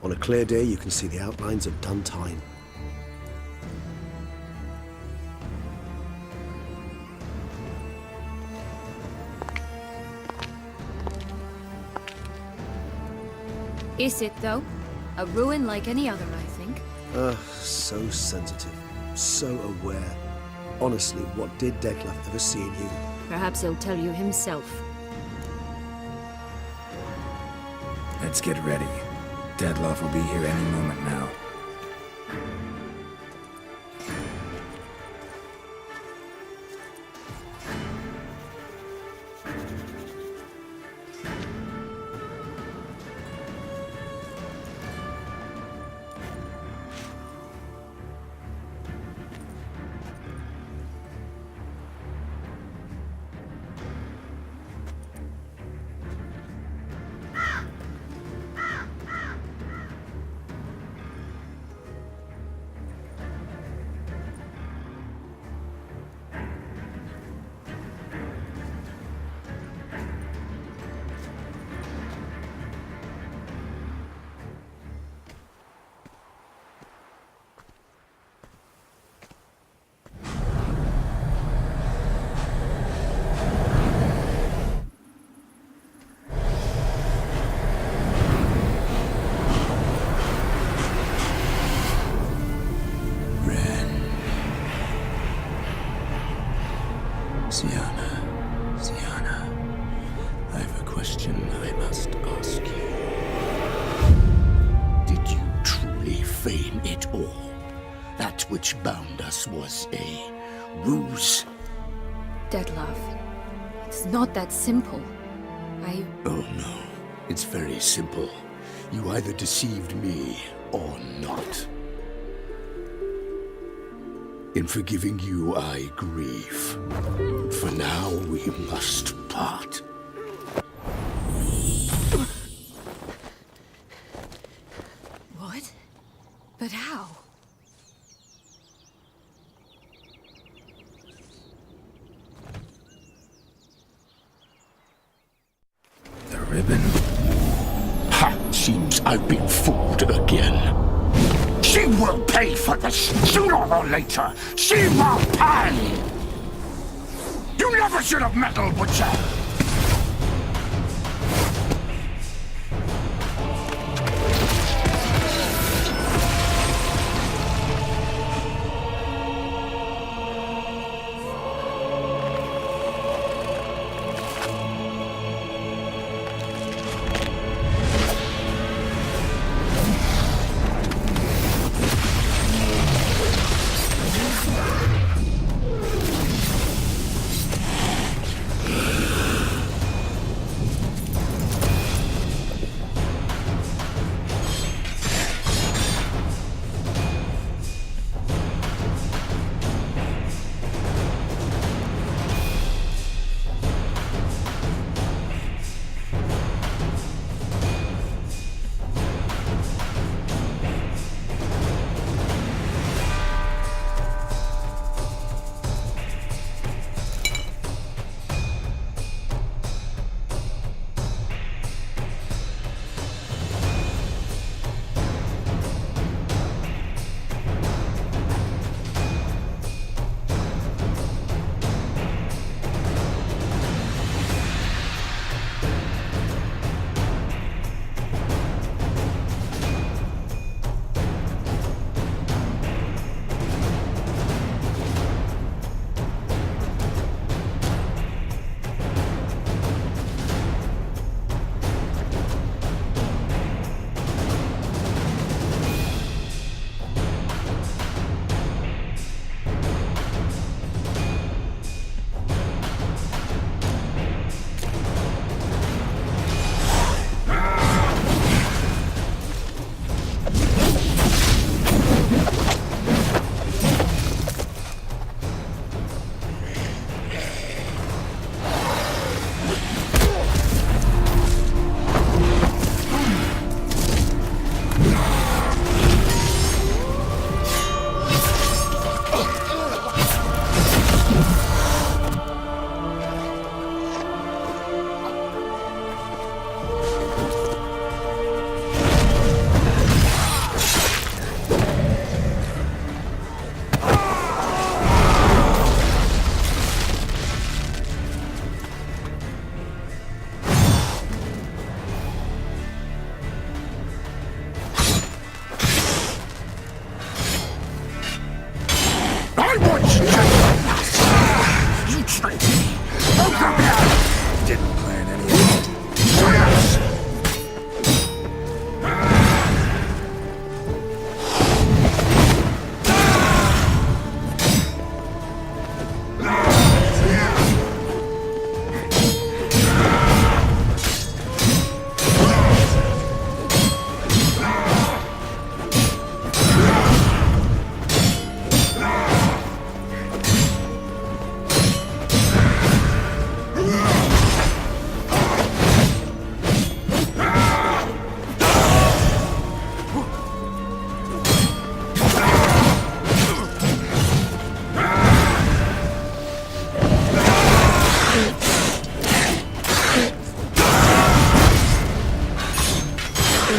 On a clear day, you can see the outlines of Duntine. Is it, though? A ruin like any other, I think. So sensitive. So aware. Honestly, what did Dettlaff ever see in you? Perhaps he'll tell you himself. Let's get ready. Dettlaff will be here any moment now. Syanna, I have a question I must ask you. Did you truly feign it all? That which bound us was a ruse? Dettlaff, it's not that simple. Oh no, it's very simple. You either deceived me or not. In forgiving you, I grieve. For now, we must part. What? But how? The ribbon. Ha! Seems I've been fooled again. She will pay for this, sooner or later. She will pay! You never should have meddled with her! Show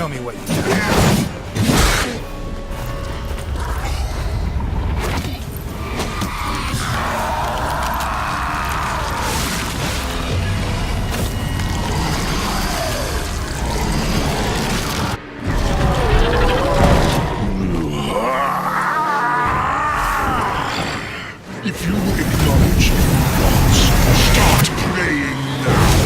me what you got. If you acknowledge your gods, start praying now.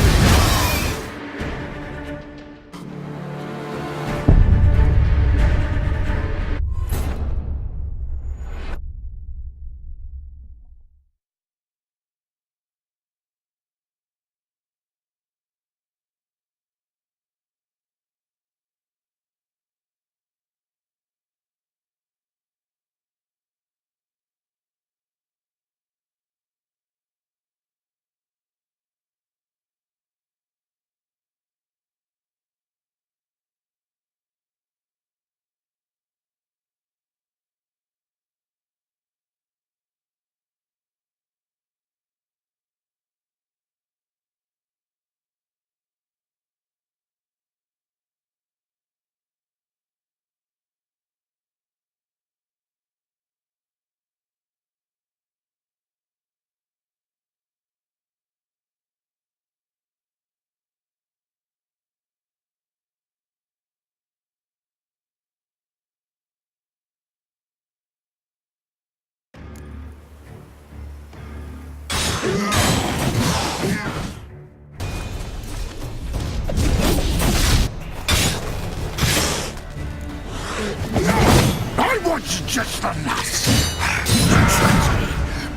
I want you just the nuts.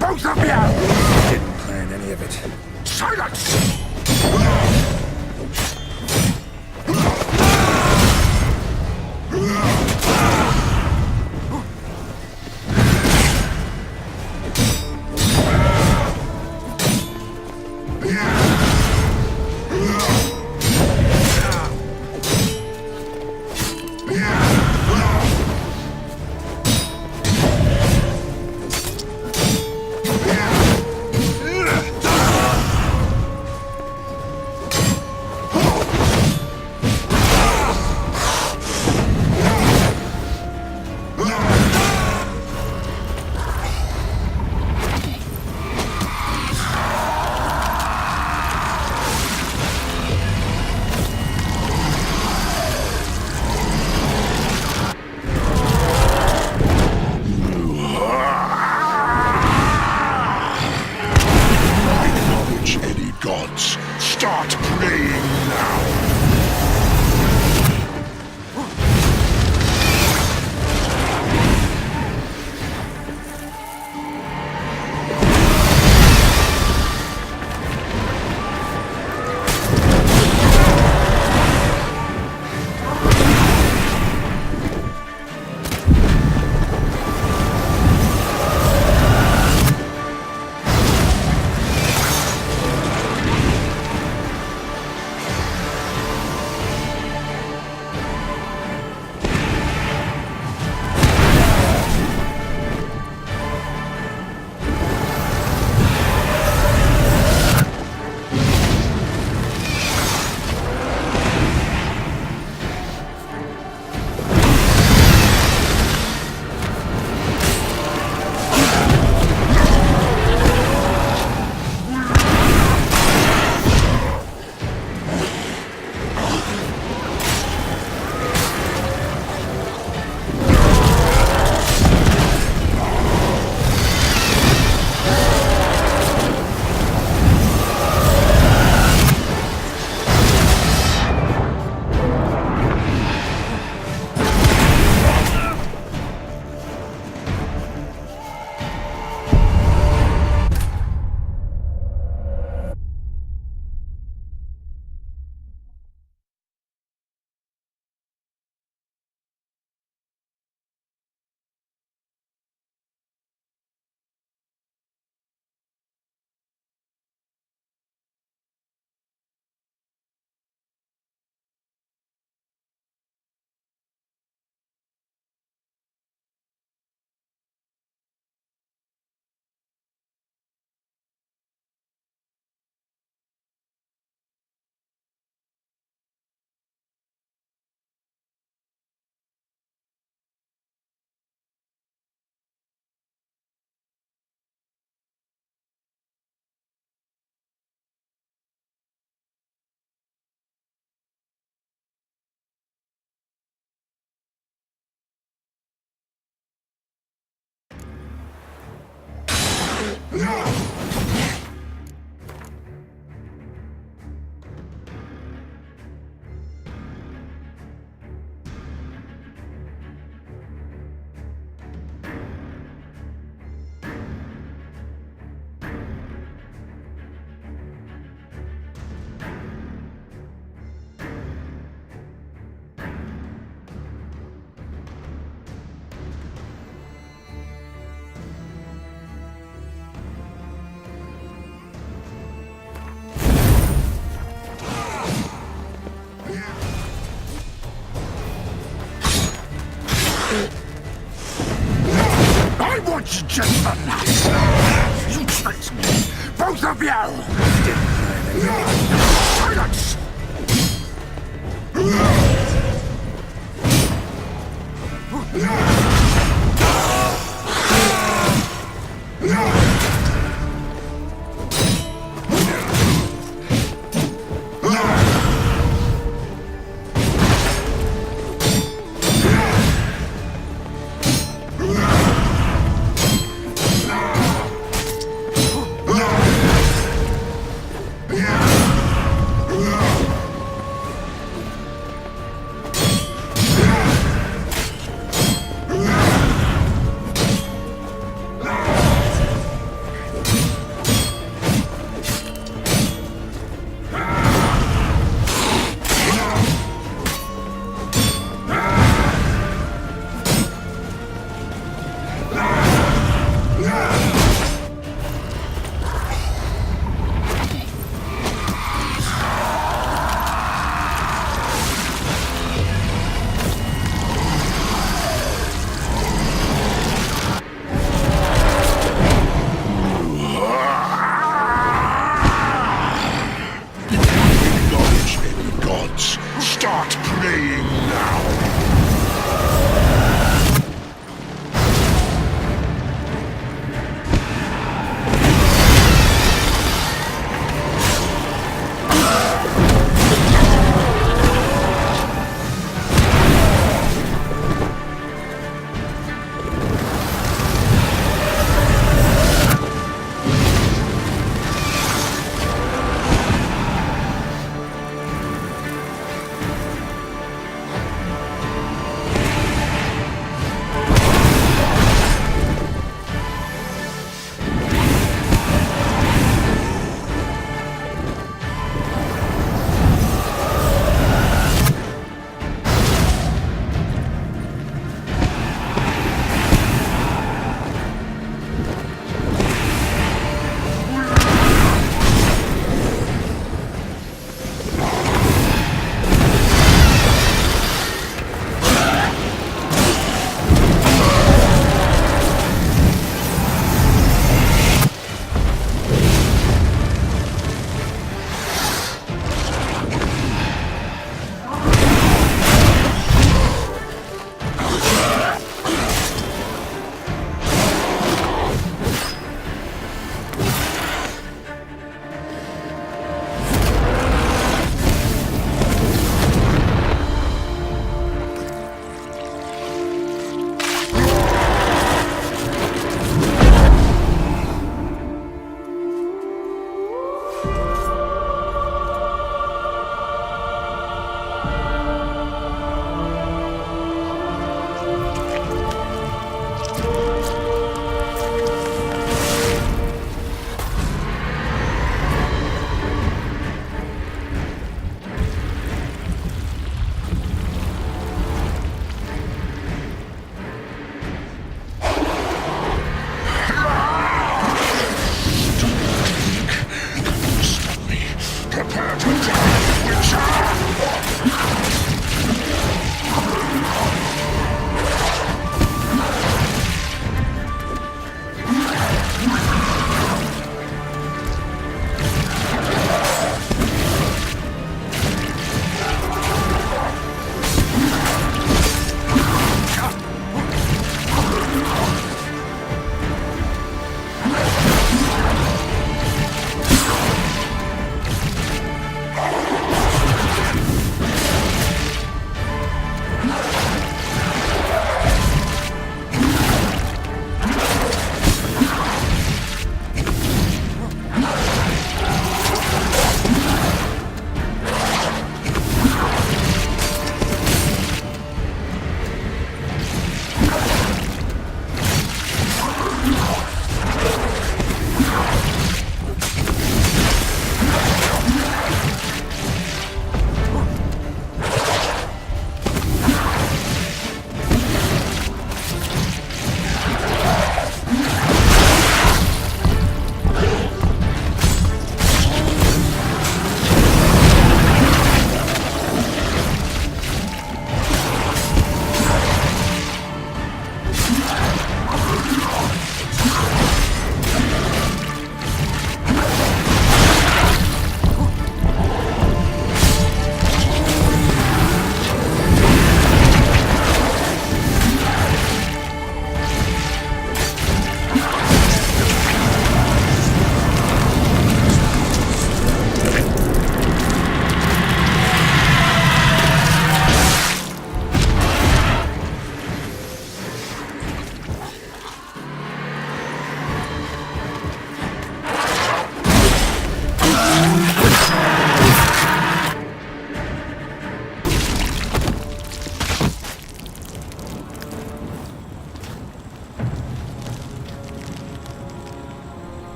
Both of you! Didn't plan any of it. Silence! I want you just for that. You tricked me. Both of you. Silence.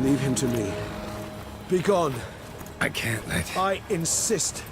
Leave him to me. Be gone. I can't let... I insist.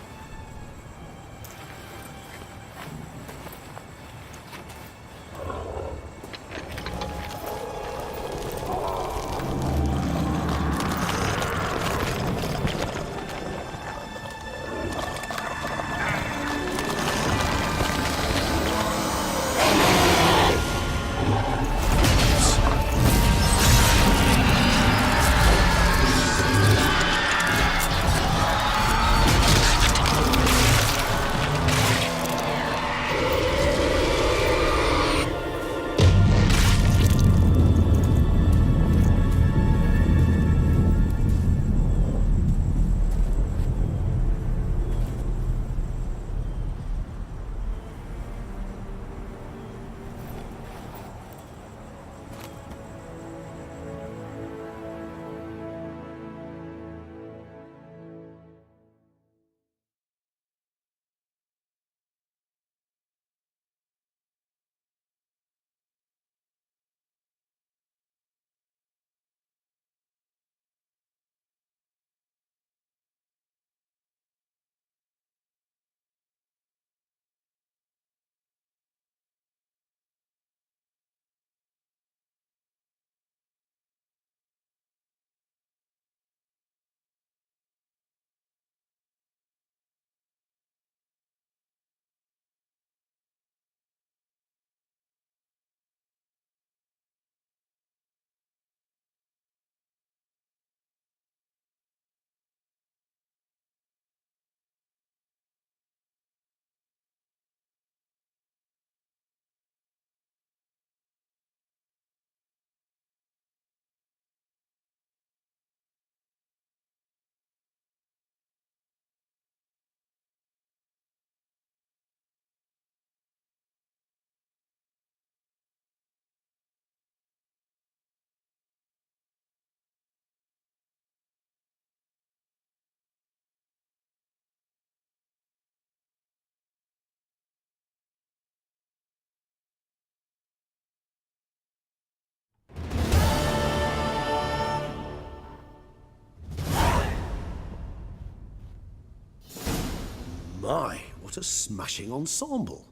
My, what a smashing ensemble.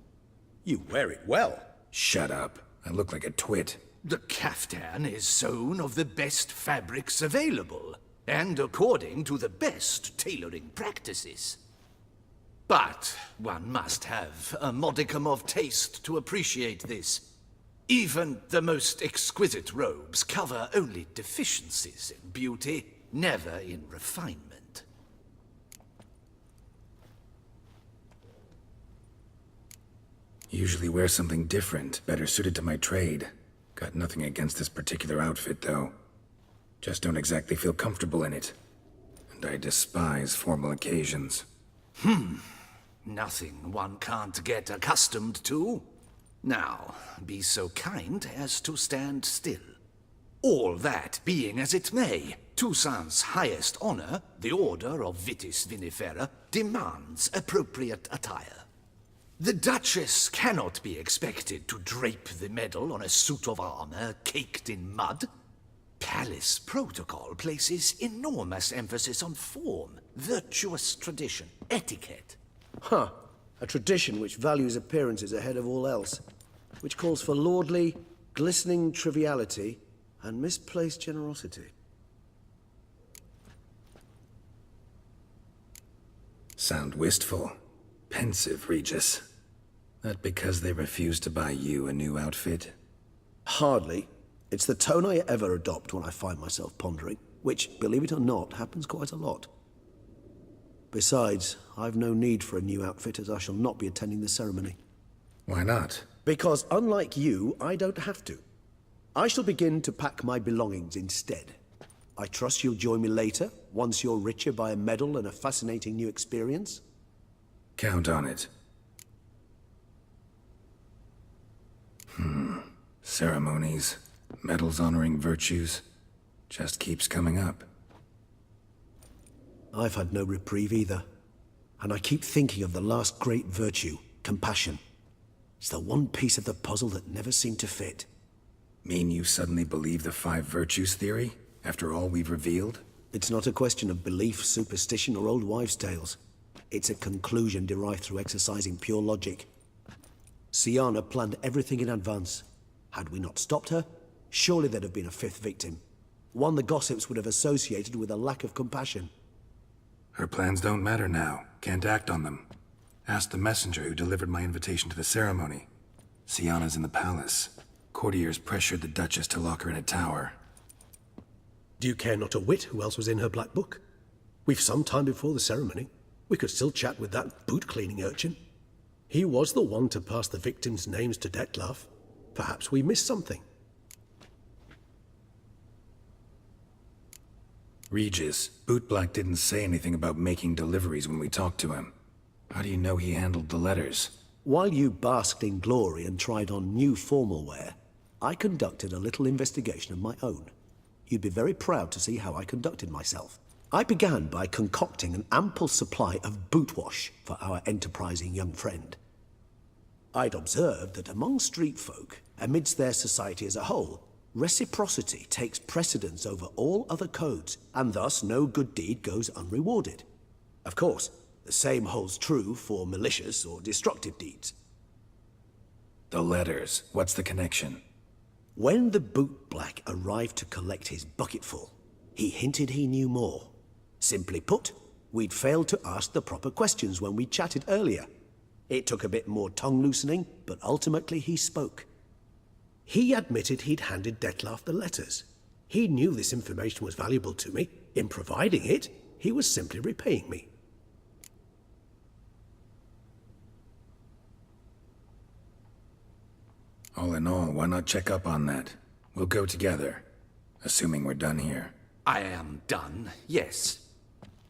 You wear it well. Shut up. I look like a twit. The caftan is sewn of the best fabrics available, and according to the best tailoring practices. But one must have a modicum of taste to appreciate this. Even the most exquisite robes cover only deficiencies in beauty, never in refinement. Usually wear something different, better suited to my trade. Got nothing against this particular outfit, though. Just don't exactly feel comfortable in it. And I despise formal occasions. Nothing one can't get accustomed to. Now, be so kind as to stand still. All that being as it may, Toussaint's highest honor, the Order of Vitis Vinifera, demands appropriate attire. The Duchess cannot be expected to drape the medal on a suit of armor caked in mud. Palace protocol places enormous emphasis on form, virtuous tradition, etiquette. Huh. A tradition which values appearances ahead of all else. Which calls for lordly, glistening triviality and misplaced generosity. Sound wistful. Pensive, Regis. That because they refuse to buy you a new outfit? Hardly. It's the tone I ever adopt when I find myself pondering, which, believe it or not, happens quite a lot. Besides, I've no need for a new outfit as I shall not be attending the ceremony. Why not? Because unlike you, I don't have to. I shall begin to pack my belongings instead. I trust you'll join me later, once you're richer by a medal and a fascinating new experience? Count on it. Ceremonies, medals honoring virtues, just keeps coming up. I've had no reprieve either. And I keep thinking of the last great virtue, compassion. It's the one piece of the puzzle that never seemed to fit. Mean you suddenly believe the 5 virtues theory, after all we've revealed? It's not a question of belief, superstition, or old wives' tales. It's a conclusion derived through exercising pure logic. Syanna planned everything in advance. Had we not stopped her, surely there'd have been a 5th victim. One the gossips would have associated with a lack of compassion. Her plans don't matter now. Can't act on them. Ask the messenger who delivered my invitation to the ceremony. Syanna's in the palace. Courtiers pressured the Duchess to lock her in a tower. Do you care not a whit who else was in her black book? We've some time before the ceremony. We could still chat with that boot-cleaning urchin. He was the one to pass the victims' names to Dettlaff. Perhaps we missed something. Regis, Bootblack didn't say anything about making deliveries when we talked to him. How do you know he handled the letters? While you basked in glory and tried on new formal wear, I conducted a little investigation of my own. You'd be very proud to see how I conducted myself. I began by concocting an ample supply of boot wash for our enterprising young friend. I'd observed that among street folk, amidst their society as a whole, reciprocity takes precedence over all other codes, and thus no good deed goes unrewarded. Of course, the same holds true for malicious or destructive deeds. The letters. What's the connection? When the bootblack arrived to collect his bucketful, he hinted he knew more. Simply put, we'd failed to ask the proper questions when we chatted earlier. It took a bit more tongue-loosening, but ultimately he spoke. He admitted he'd handed Dettlaff the letters. He knew this information was valuable to me. In providing it, he was simply repaying me. All in all, why not check up on that? We'll go together, assuming we're done here. I am done, yes.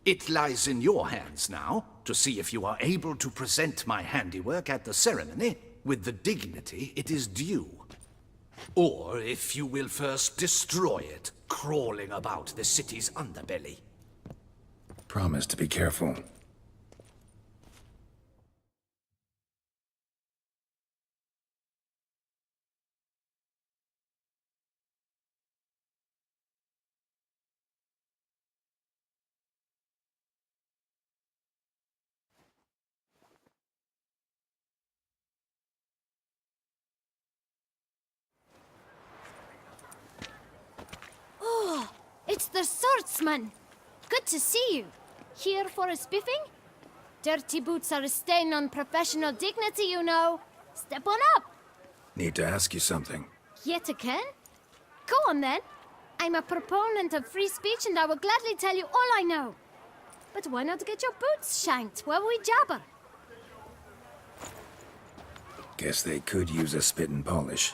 It lies in your hands now to see if you are able to present my handiwork at the ceremony with the dignity it is due. Or if you will first destroy it, crawling about the city's underbelly. Promise to be careful. It's the swordsman! Good to see you. Here for a spiffing? Dirty boots are a stain on professional dignity, you know. Step on up! Need to ask you something. Yet again? Go on then. I'm a proponent of free speech and I will gladly tell you all I know. But why not get your boots shanked while we jabber? Guess they could use a spit and polish.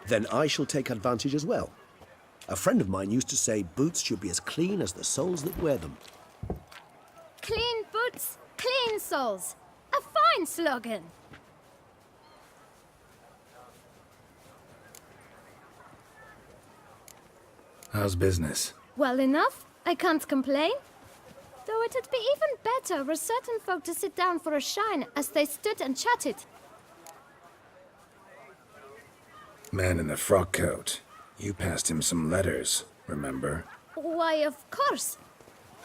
Then I shall take advantage as well. A friend of mine used to say boots should be as clean as the soles that wear them. Clean boots, clean soles. A fine slogan. How's business? Well enough. I can't complain. Though it'd be even better for certain folk to sit down for a shine as they stood and chatted. Man in the frock coat. You passed him some letters, remember? Why, of course.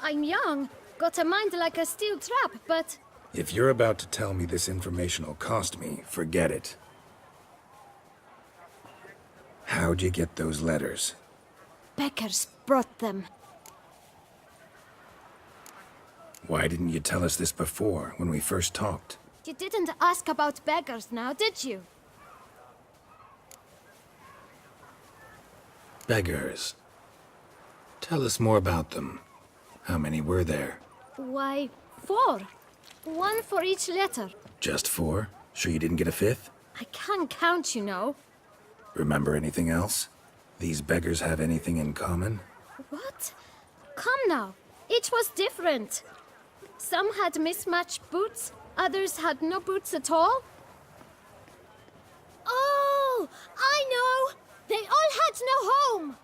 I'm young, got a mind like a steel trap, but... If you're about to tell me this information'll cost me, forget it. How'd you get those letters? Beggars brought them. Why didn't you tell us this before, when we first talked? You didn't ask about beggars now, did you? Beggars. Tell us more about them. How many were there? Why, 4. 1 for each letter. Just 4? Sure you didn't get a 5th? I can't count, you know. Remember anything else? These beggars have anything in common? What? Come now. Each was different. Some had mismatched boots, others had no boots at all. Oh, I know! They all had no home!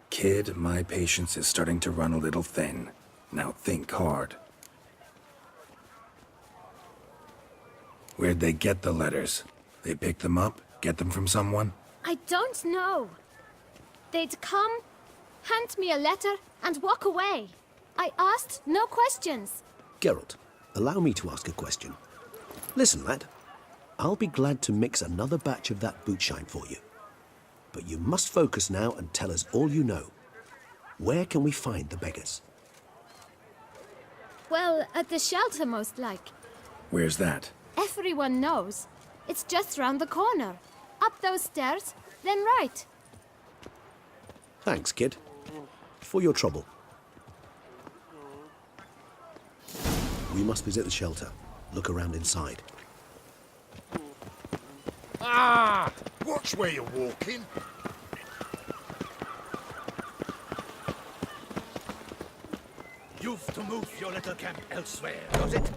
Kid, my patience is starting to run a little thin. Now think hard. Where'd they get the letters? They pick them up? Get them from someone? I don't know. They'd come, hand me a letter, and walk away. I asked no questions. Geralt, allow me to ask a question. Listen, lad. I'll be glad to mix another batch of that boot shine for you. But you must focus now and tell us all you know. Where can we find the beggars? Well, at the shelter, most like. Where's that? Everyone knows. It's just round the corner. Up those stairs, then right. Thanks, kid. For your trouble. We must visit the shelter. Look around inside. Ah! Watch where you're walking. You've to move your little camp elsewhere, does it?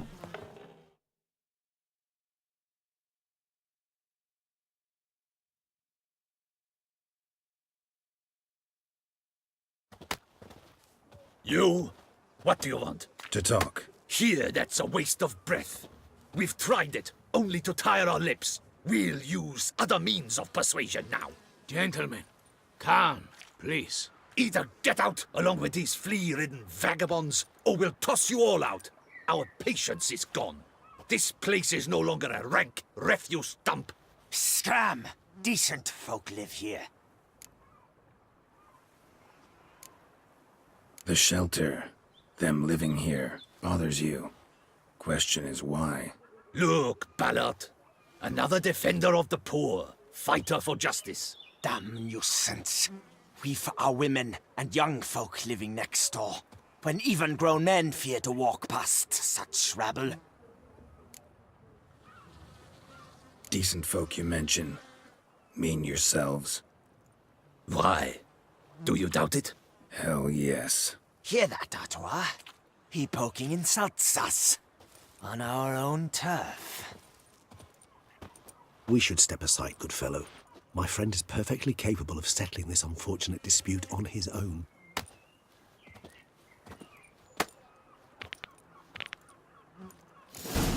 You? What do you want? To talk. Here, that's a waste of breath. We've tried it, only to tire our lips. We'll use other means of persuasion now. Gentlemen, calm, please. Either get out along with these flea-ridden vagabonds, or we'll toss you all out. Our patience is gone. This place is no longer a rank refuse dump. Scram! Decent folk live here. The shelter, them living here, bothers you. Question is why. Look, Ballard. Another defender of the poor, fighter for justice. Damn nuisance. We've our women and young folk living next door, when even grown men fear to walk past such rabble. Decent folk you mention. Mean yourselves. Why? Do you doubt it? Hell yes. Hear that, Artois? He poking insults us. On our own turf. We should step aside, good fellow. My friend is perfectly capable of settling this unfortunate dispute on his own.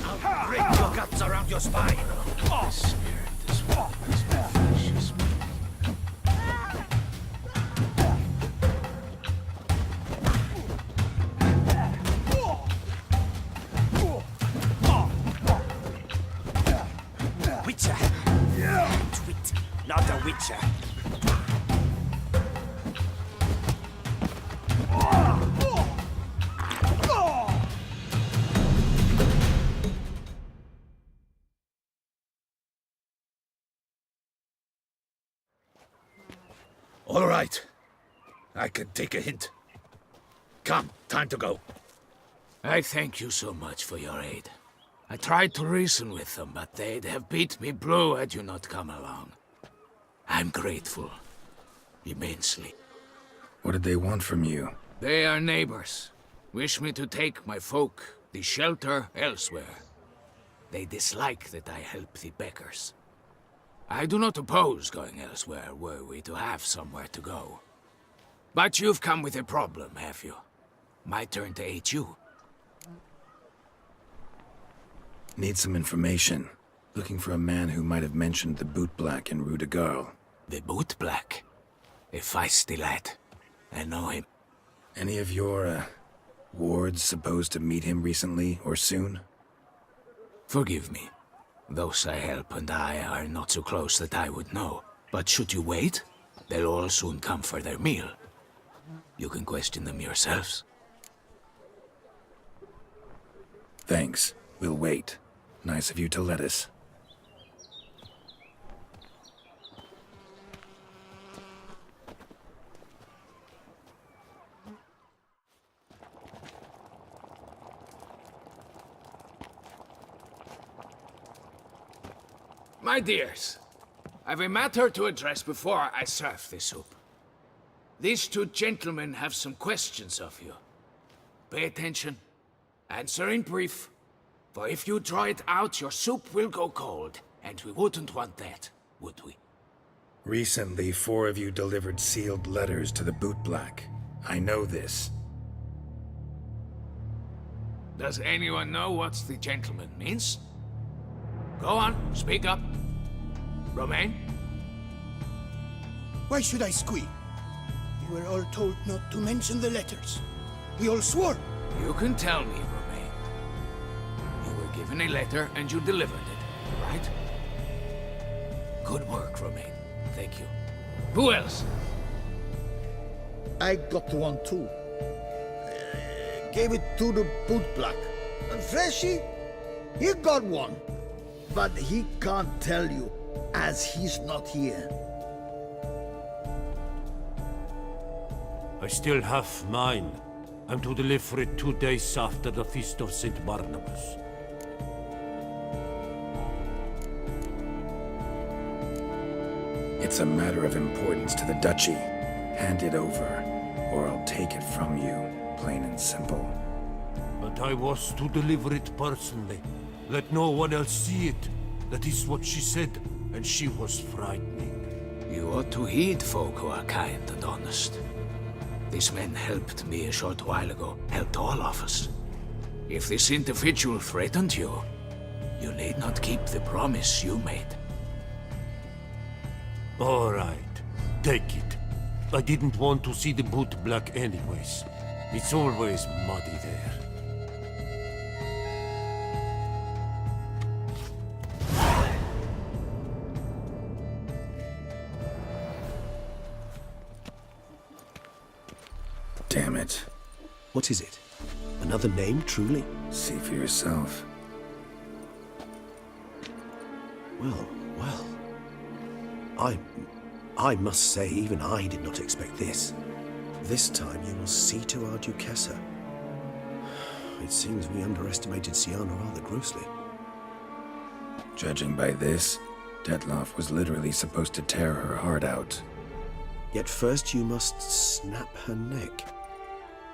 I'll break your guts around your spine. Witcher. Twit, not a witcher. All right. I can take a hint. Come, time to go. I thank you so much for your aid. I tried to reason with them, but they'd have beat me blue had you not come along. I'm grateful. Immensely. What did they want from you? They are neighbors. Wish me to take my folk, the shelter, elsewhere. They dislike that I help the beggars. I do not oppose going elsewhere, were we to have somewhere to go. But you've come with a problem, have you? My turn to aid you. Need some information. Looking for a man who might have mentioned the Boot Black in Rue de Garl. The Boot Black. A feisty lad. I know him. Any of your, wards supposed to meet him recently or soon? Forgive me. Those I help and I are not so close that I would know. But should you wait, they'll all soon come for their meal. You can question them yourselves. Thanks. We'll wait. Nice of you to let us. My dears, I've a matter to address before I serve the soup. These two gentlemen have some questions of you. Pay attention. Answer in brief. For if you draw it out, your soup will go cold. And we wouldn't want that, would we? Recently, 4 of you delivered sealed letters to the Boot Black. I know this. Does anyone know what the gentleman means? Go on, speak up. Romain? Why should I squeal? We were all told not to mention the letters. We all swore. You can tell me, Romain. You were given a letter and you delivered it, right? Good work, Romain. Thank you. Who else? I got one too. Gave it to the Boot Black. And Freshy, he got one. But he can't tell you, as he's not here. I still have mine. I'm to deliver it 2 days after the Feast of St. Barnabas. It's a matter of importance to the Duchy. Hand it over, or I'll take it from you, plain and simple. But I was to deliver it personally. Let no one else see it. That is what she said, and she was frightening. You ought to heed folk who are kind and honest. These men helped me a short while ago, helped all of us. If this individual threatened you, you need not keep the promise you made. All right, take it. I didn't want to see the Boot Black anyways. It's always muddy there. Damn it. What is it? Another name, truly? See for yourself. Well, well. I must say, even I did not expect this. This time you will see to our Duchessa. It seems we underestimated Syanna rather grossly. Judging by this, Detloff was literally supposed to tear her heart out. Yet first you must snap her neck.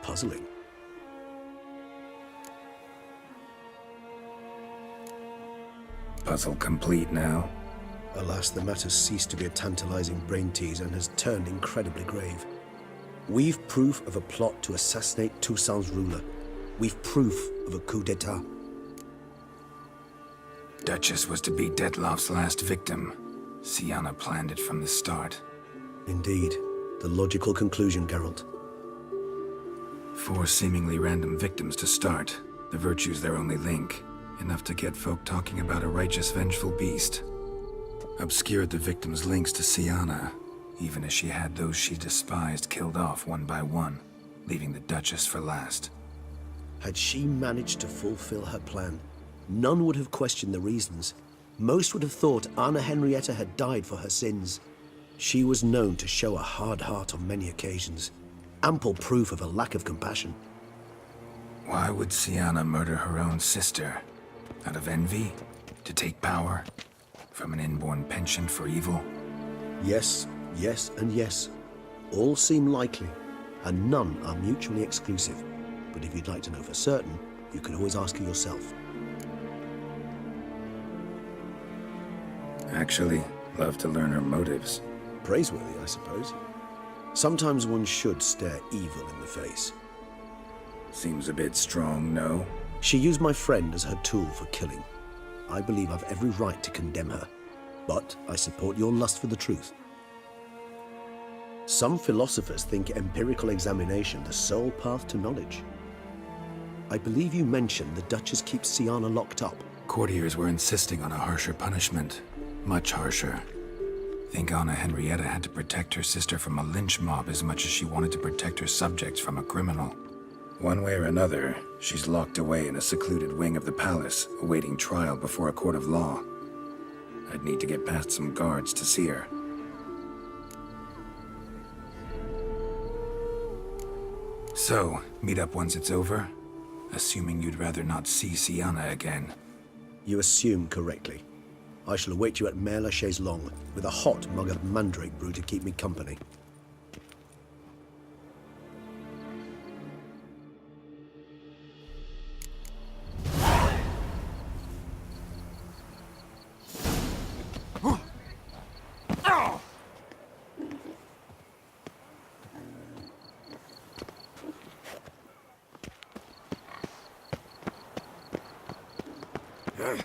Puzzling. Puzzle complete now. Alas, the matter's ceased to be a tantalizing brain tease and has turned incredibly grave. We've proof of a plot to assassinate Toussaint's ruler. We've proof of a coup d'etat. Duchess was to be Detloff's last victim. Syanna planned it from the start. Indeed. The logical conclusion, Geralt. 4 seemingly random victims to start. The virtue's their only link. Enough to get folk talking about a righteous, vengeful beast. Obscured the victims' links to Syanna, even as she had those she despised killed off one by one, leaving the Duchess for last. Had she managed to fulfill her plan, none would have questioned the reasons. Most would have thought Anna Henrietta had died for her sins. She was known to show a hard heart on many occasions. Ample proof of a lack of compassion. Why would Sienna murder her own sister? Out of envy? To take power? From an inborn penchant for evil? Yes, yes, and yes. All seem likely, and none are mutually exclusive. But if you'd like to know for certain, you can always ask her yourself. Actually, love to learn her motives. Praiseworthy, I suppose. Sometimes one should stare evil in the face. Seems a bit strong, no? She used my friend as her tool for killing. I believe I've every right to condemn her, but I support your lust for the truth. Some philosophers think empirical examination the sole path to knowledge. I believe you mentioned the Duchess keeps Sienna locked up. Courtiers were insisting on a harsher punishment. Much harsher. Think Anna Henrietta had to protect her sister from a lynch mob as much as she wanted to protect her subjects from a criminal. One way or another, she's locked away in a secluded wing of the palace, awaiting trial before a court of law. I'd need to get past some guards to see her. So, meet up once it's over? Assuming you'd rather not see Sienna again. You assume correctly. I shall await you at Mare la Chaise Longue, with a hot mug of mandrake brew to keep me company. Huh?